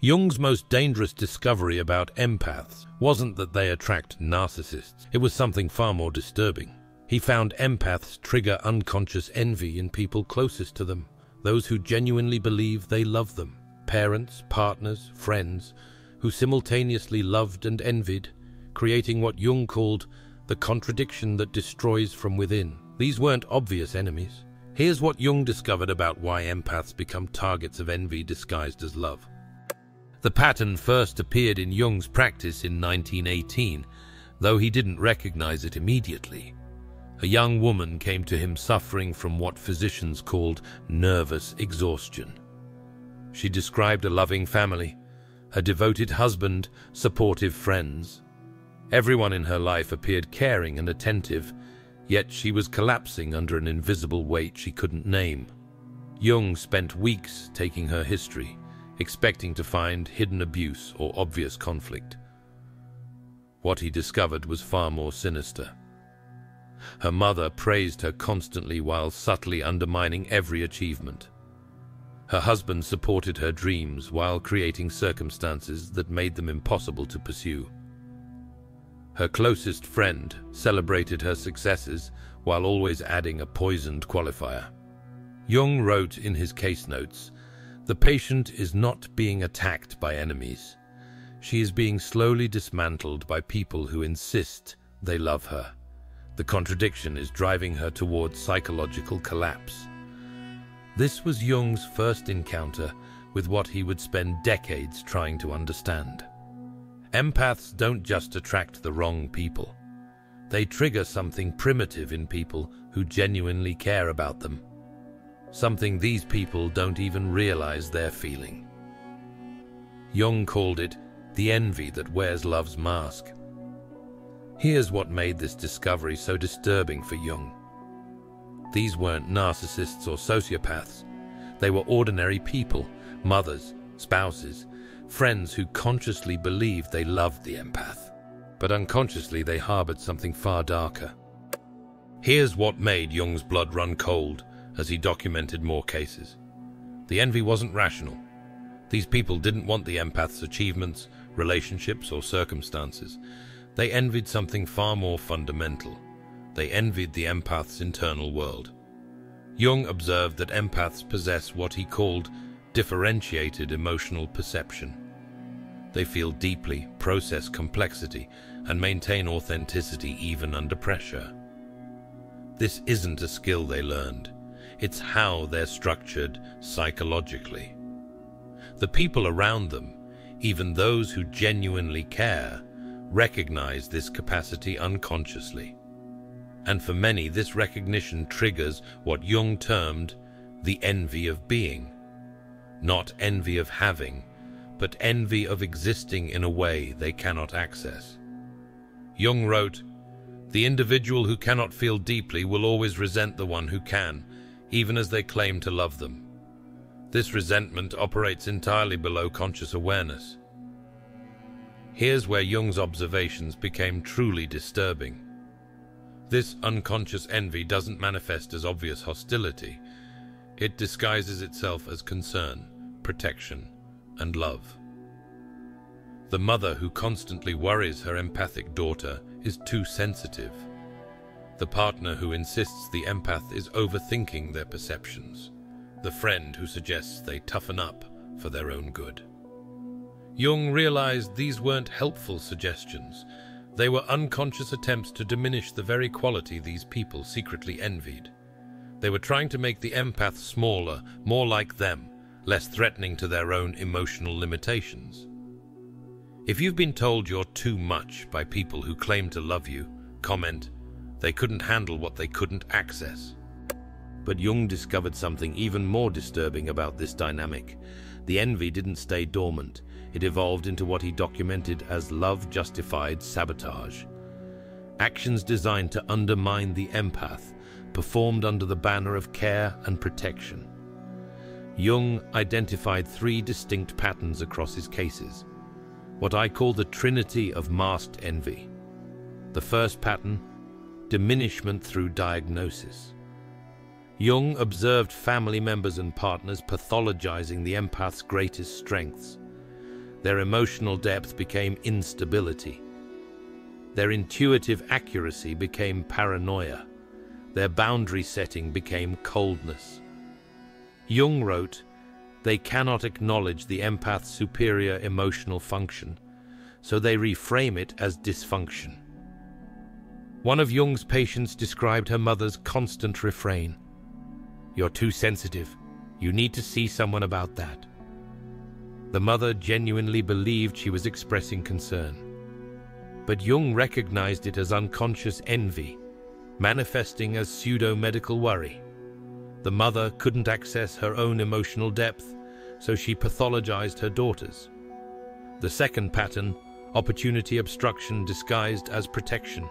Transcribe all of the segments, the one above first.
Jung's most dangerous discovery about empaths wasn't that they attract narcissists. It was something far more disturbing. He found empaths trigger unconscious envy in people closest to them, those who genuinely believe they love them. Parents, partners, friends, who simultaneously loved and envied, creating what Jung called the contradiction that destroys from within. These weren't obvious enemies. Here's what Jung discovered about why empaths become targets of envy disguised as love. The pattern first appeared in Jung's practice in 1918, though he didn't recognize it immediately. A young woman came to him suffering from what physicians called nervous exhaustion. She described a loving family, a devoted husband, supportive friends. Everyone in her life appeared caring and attentive, yet she was collapsing under an invisible weight she couldn't name. Jung spent weeks taking her history, expecting to find hidden abuse or obvious conflict. What he discovered was far more sinister. Her mother praised her constantly while subtly undermining every achievement. Her husband supported her dreams while creating circumstances that made them impossible to pursue. Her closest friend celebrated her successes while always adding a poisoned qualifier. Jung wrote in his case notes, "The patient is not being attacked by enemies. She is being slowly dismantled by people who insist they love her. The contradiction is driving her towards psychological collapse." This was Jung's first encounter with what he would spend decades trying to understand. Empaths don't just attract the wrong people. They trigger something primitive in people who genuinely care about them. Something these people don't even realize they're feeling. Jung called it the envy that wears love's mask. Here's what made this discovery so disturbing for Jung. These weren't narcissists or sociopaths. They were ordinary people, mothers, spouses, friends who consciously believed they loved the empath. But unconsciously they harbored something far darker. Here's what made Jung's blood run cold as he documented more cases. The envy wasn't rational. These people didn't want the empath's achievements, relationships, or circumstances. They envied something far more fundamental. They envied the empath's internal world. Jung observed that empaths possess what he called differentiated emotional perception. They feel deeply, process complexity, and maintain authenticity even under pressure. This isn't a skill they learned. It's how they're structured psychologically. The people around them, even those who genuinely care, recognize this capacity unconsciously. And for many, this recognition triggers what Jung termed the envy of being. Not envy of having, but envy of existing in a way they cannot access. Jung wrote, "The individual who cannot feel deeply will always resent the one who can, even as they claim to love them. This resentment operates entirely below conscious awareness." Here's where Jung's observations became truly disturbing. This unconscious envy doesn't manifest as obvious hostility. It disguises itself as concern, protection, and love. The mother who constantly worries her empathic daughter is too sensitive. The partner who insists the empath is overthinking their perceptions. The friend who suggests they toughen up for their own good. Jung realized these weren't helpful suggestions. They were unconscious attempts to diminish the very quality these people secretly envied. They were trying to make the empath smaller, more like them, less threatening to their own emotional limitations. If you've been told you're too much by people who claim to love you, comment, "They couldn't handle what they couldn't access." But Jung discovered something even more disturbing about this dynamic. The envy didn't stay dormant. It evolved into what he documented as love-justified sabotage. Actions designed to undermine the empath, performed under the banner of care and protection. Jung identified 3 distinct patterns across his cases, what I call the trinity of masked envy. The first pattern, diminishment through diagnosis. Jung observed family members and partners pathologizing the empath's greatest strengths. Their emotional depth became instability. Their intuitive accuracy became paranoia. Their boundary setting became coldness. Jung wrote, "They cannot acknowledge the empath's superior emotional function, so they reframe it as dysfunction." One of Jung's patients described her mother's constant refrain, "You're too sensitive. You need to see someone about that." The mother genuinely believed she was expressing concern. But Jung recognized it as unconscious envy, manifesting as pseudo-medical worry. The mother couldn't access her own emotional depth, so she pathologized her daughters. The second pattern, opportunity obstruction disguised as protection.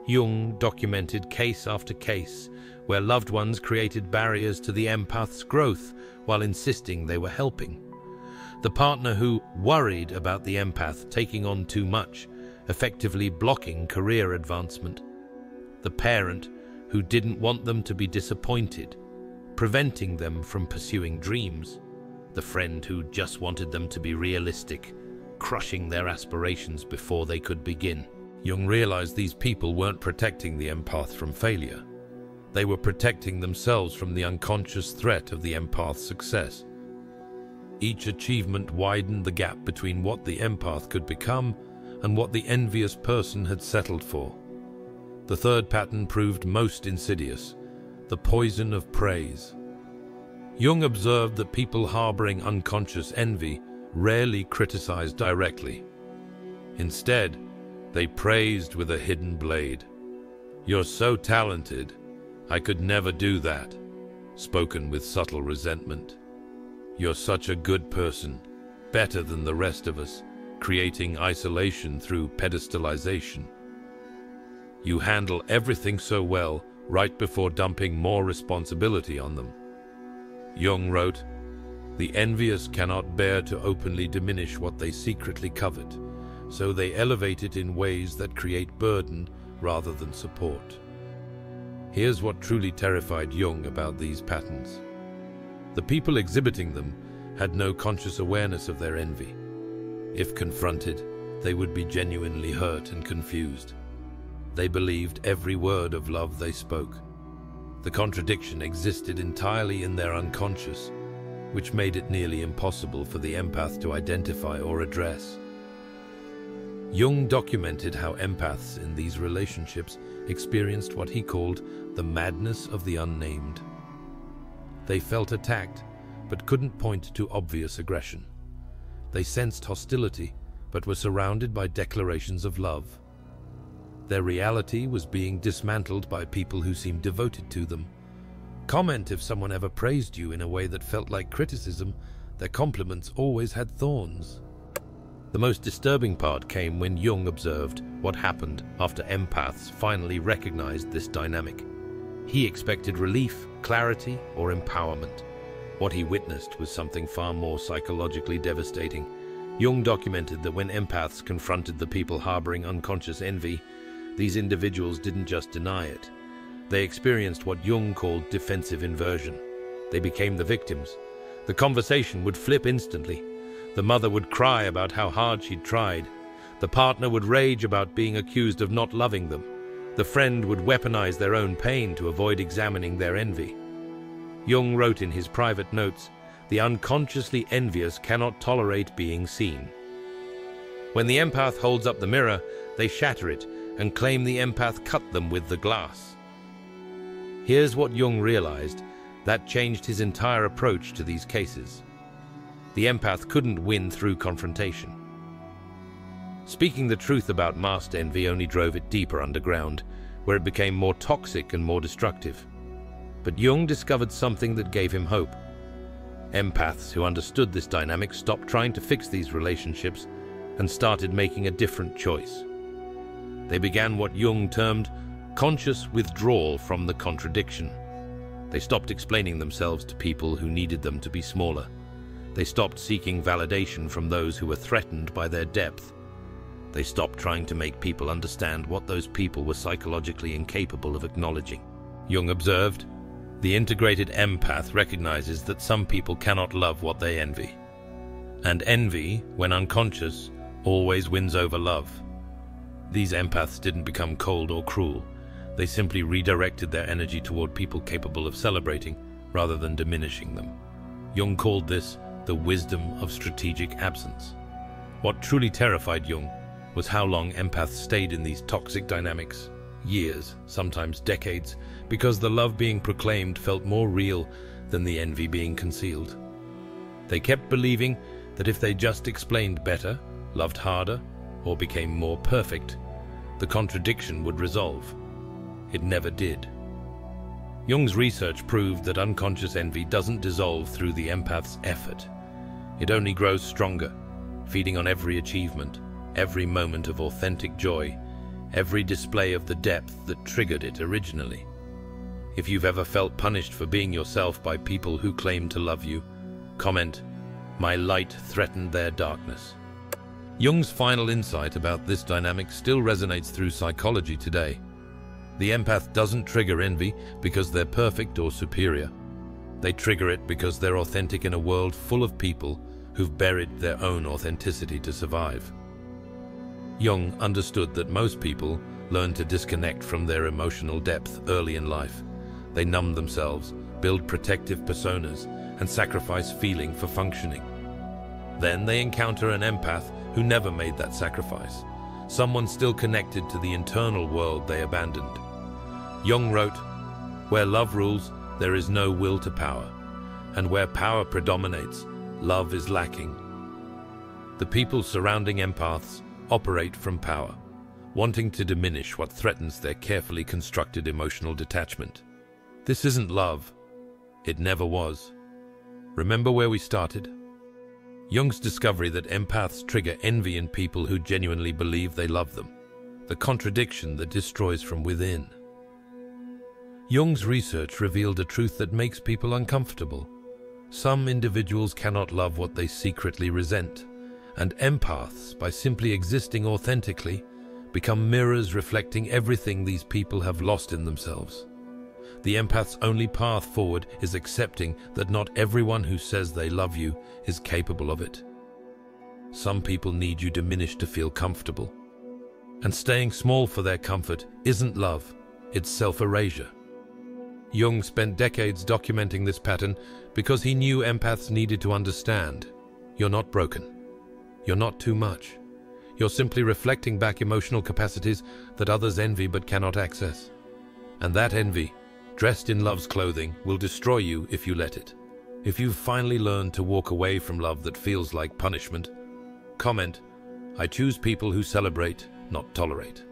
Jung documented case after case where loved ones created barriers to the empath's growth while insisting they were helping. The partner who worried about the empath taking on too much, effectively blocking career advancement. The parent who didn't want them to be disappointed, preventing them from pursuing dreams. The friend who just wanted them to be realistic, crushing their aspirations before they could begin. Jung realized these people weren't protecting the empath from failure. They were protecting themselves from the unconscious threat of the empath's success. Each achievement widened the gap between what the empath could become and what the envious person had settled for. The third pattern proved most insidious, the poison of praise. Jung observed that people harboring unconscious envy rarely criticized directly. Instead, they praised with a hidden blade. "You're so talented. I could never do that," spoken with subtle resentment. "You're such a good person, better than the rest of us," creating isolation through pedestalization. "You handle everything so well," right before dumping more responsibility on them. Jung wrote, "The envious cannot bear to openly diminish what they secretly covet, so they elevate it in ways that create burden rather than support." Here's what truly terrified Jung about these patterns. The people exhibiting them had no conscious awareness of their envy. If confronted, they would be genuinely hurt and confused. They believed every word of love they spoke. The contradiction existed entirely in their unconscious, which made it nearly impossible for the empath to identify or address. Jung documented how empaths in these relationships experienced what he called the madness of the unnamed. They felt attacked, but couldn't point to obvious aggression. They sensed hostility, but were surrounded by declarations of love. Their reality was being dismantled by people who seemed devoted to them. Comment if someone ever praised you in a way that felt like criticism. Their compliments always had thorns. The most disturbing part came when Jung observed what happened after empaths finally recognized this dynamic. He expected relief, clarity, or empowerment. What he witnessed was something far more psychologically devastating. Jung documented that when empaths confronted the people harboring unconscious envy, these individuals didn't just deny it. They experienced what Jung called defensive inversion. They became the victims. The conversation would flip instantly. The mother would cry about how hard she'd tried. The partner would rage about being accused of not loving them. The friend would weaponize their own pain to avoid examining their envy. Jung wrote in his private notes, "The unconsciously envious cannot tolerate being seen." When the empath holds up the mirror, they shatter it and claim the empath cut them with the glass. Here's what Jung realized that changed his entire approach to these cases. The empath couldn't win through confrontation. Speaking the truth about masked envy only drove it deeper underground, where it became more toxic and more destructive. But Jung discovered something that gave him hope. Empaths who understood this dynamic stopped trying to fix these relationships and started making a different choice. They began what Jung termed conscious withdrawal from the contradiction. They stopped explaining themselves to people who needed them to be smaller. They stopped seeking validation from those who were threatened by their depth. They stopped trying to make people understand what those people were psychologically incapable of acknowledging. Jung observed, "The integrated empath recognizes that some people cannot love what they envy. And envy, when unconscious, always wins over love. These empaths didn't become cold or cruel. They simply redirected their energy toward people capable of celebrating rather than diminishing them. Jung called this the wisdom of strategic absence. What truly terrified Jung was how long empaths stayed in these toxic dynamics. Years, sometimes decades, because the love being proclaimed felt more real than the envy being concealed. They kept believing that if they just explained better, loved harder, or became more perfect, the contradiction would resolve. It never did. Jung's research proved that unconscious envy doesn't dissolve through the empath's effort. It only grows stronger, feeding on every achievement, every moment of authentic joy, every display of the depth that triggered it originally. If you've ever felt punished for being yourself by people who claim to love you, comment, "My light threatened their darkness." Jung's final insight about this dynamic still resonates through psychology today. The empath doesn't trigger envy because they're perfect or superior. They trigger it because they're authentic in a world full of people who've buried their own authenticity to survive. Jung understood that most people learn to disconnect from their emotional depth early in life. They numb themselves, build protective personas, and sacrifice feeling for functioning. Then they encounter an empath who never made that sacrifice, someone still connected to the internal world they abandoned. Jung wrote, "Where love rules, there is no will to power, and where power predominates, love is lacking." The people surrounding empaths operate from power, wanting to diminish what threatens their carefully constructed emotional detachment. This isn't love. It never was. Remember where we started? Jung's discovery that empaths trigger envy in people who genuinely believe they love them, the contradiction that destroys from within. Jung's research revealed a truth that makes people uncomfortable. Some individuals cannot love what they secretly resent, and empaths, by simply existing authentically, become mirrors reflecting everything these people have lost in themselves. The empath's only path forward is accepting that not everyone who says they love you is capable of it. Some people need you diminished to feel comfortable. And staying small for their comfort isn't love, it's self-erasure. Jung spent decades documenting this pattern because he knew empaths needed to understand. You're not broken. You're not too much. You're simply reflecting back emotional capacities that others envy but cannot access. And that envy, dressed in love's clothing, will destroy you if you let it. If you've finally learned to walk away from love that feels like punishment, comment, "I choose people who celebrate, not tolerate."